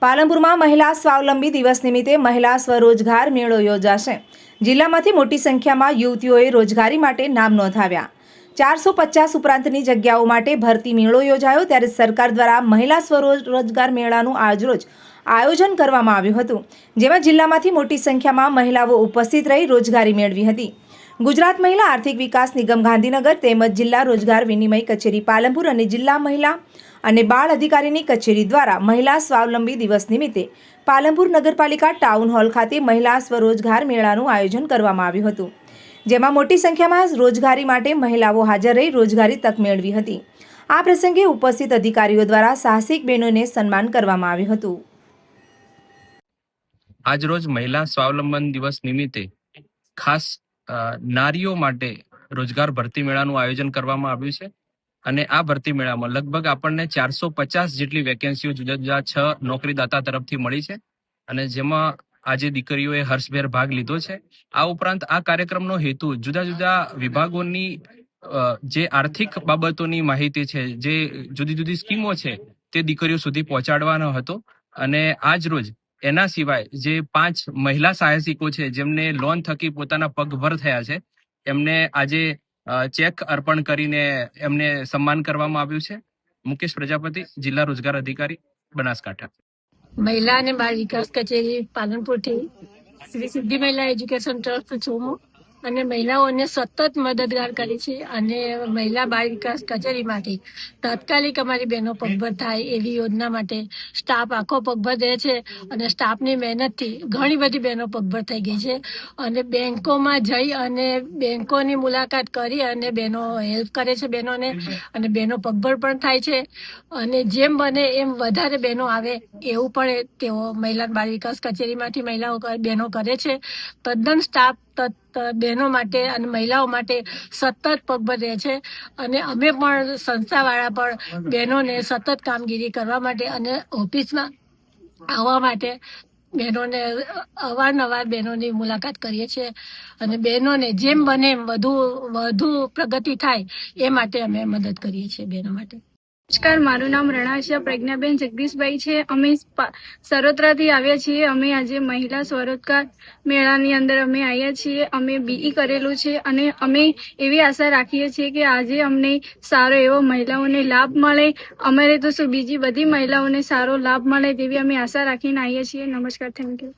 પાલનપુરમાં મહિલા સ્વાવલંબી દિવસ નિમિત્તે મહિલા સ્વરોજગાર મેળો યોજાશે। જિલ્લામાંથી મોટી સંખ્યામાં યુવતીઓએ રોજગારી માટે નામ નોંધાવ્યા। 450 ઉપરાંતની જગ્યાઓ માટે ભરતી મેળો યોજાયો ત્યારે સરકાર દ્વારા મહિલા સ્વરોજગાર મેળાનું આજરોજ આયોજન કરવામાં આવ્યું હતું, જેમાં જિલ્લામાંથી મોટી સંખ્યામાં મહિલાઓ ઉપસ્થિત રહી રોજગારી મેળવી હતી। ગુજરાત મહિલા આર્થિક વિકાસ નિગમ ગાંધીનગર તેમજ જિલ્લા રોજગાર વિનિમય કચેરી પાલનપુર અને જિલ્લા મહિલા અને બાળ અધિકારીની કચેરી દ્વારા મહિલા સ્વાવલંબી દિવસ નિમિત્તે પાલનપુર નગરપાલિકા ટાઉન હોલ ખાતે મહિલા સ્વરોજગાર મેળાનું આયોજન કરવામાં આવ્યું હતું, જેમાં મોટી સંખ્યામાં રોજગારી માટે મહિલાઓ હાજર રહી રોજગારી તક મેળવી હતી। આ પ્રસંગે ઉપસ્થિત અધિકારીઓ દ્વારા સાહસિક બહેનોને સન્માન કરવામાં આવ્યું હતું। આજરોજ મહિલા સ્વાવલંબન દિવસ નિમિત્તે ખાસ નારીઓ માટે રોજગાર ભરતી મેળાનું આયોજન કરવામાં આવ્યું છે અને આ ભરતી મેળામાં લગભગ આપણને 450 જેટલી વેકેન્સીઓ જુદા જુદા 6 નોકરીદાતા તરફથી મળી છે અને જેમાં આજે દીકરીઓએ હર્ષભેર ભાગ લીધો છે। આ ઉપરાંત આ કાર્યક્રમનો હેતુ જુદા જુદા વિભાગોની જે આર્થિક બાબતોની માહિતી છે, જે જુદી જુદી સ્કીમો છે તે દીકરીઓ સુધી પહોંચાડવાનો હતો અને આજ રોજ એના સિવાય જે 5 મહિલા સાહસિકો છે જેમને લોન થકી પોતાના પગભર થયા છે, એમને આજે ચેક અર્પણ કરીને એમને સન્માન કરવામાં આવ્યું છે। મુકેશ પ્રજાપતિ, જિલ્લા રોજગાર અધિકારી, બનાસકાંઠા। મહિલા અને બાળ વિકાસ કચેરી પાલનપુરથી શ્રી સિદ્ધિ મહિલા એજ્યુકેશન ટ્રસ્ટ છું અને મહિલાઓને સતત મદદગાર કરી છે અને મહિલા બાળ વિકાસ કચેરીમાંથી તાત્કાલિક અમારી બહેનો પગભર થાય એવી યોજના માટે સ્ટાફ આખો પગભર રહે છે અને સ્ટાફની મહેનતથી ઘણી બધી બહેનો પગભર થઈ ગઈ છે અને બેંકોમાં જઈ અને બેંકોની મુલાકાત કરી અને બહેનો હેલ્પ કરે છે બહેનોને અને બહેનો પગભર પણ થાય છે અને જેમ બને એમ વધારે બહેનો આવે એવું પણ તેઓ મહિલા બાળ વિકાસ કચેરીમાંથી બહેનો કરે છે। તદ્દન સ્ટાફ બહેનો માટે અને મહિલાઓ માટે સતત પગભર રહે છે અને અમે પણ સંસ્થાવાળા પણ બહેનોને સતત કામગીરી કરવા માટે અને ઓફિસમાં આવવા માટે બહેનોને અવારનવાર બહેનોની મુલાકાત કરીએ છીએ અને બહેનોને જેમ બને એમ વધુ પ્રગતિ થાય એ માટે અમે મદદ કરીએ છીએ બહેનો માટે। નમસ્કાર, મારું નામ રણાશિયા પ્રજ્ઞાબેન જગદીશભાઈ છે। અમે સરોત્રાથી આવ્યા છીએ। અમે આજે મહિલા સ્વરોજગાર મેળાની અંદર અમે આવ્યા છીએ। અમે BE કરેલું છે અને અમે એવી આશા રાખીએ છીએ કે આજે અમને સારો એવો મહિલાઓને લાભ મળે। અમારે તો શું બીજી બધી મહિલાઓને સારો લાભ મળે તેવી અમે આશા રાખીને આવ્યા છીએ। નમસ્કાર, થેન્ક યુ।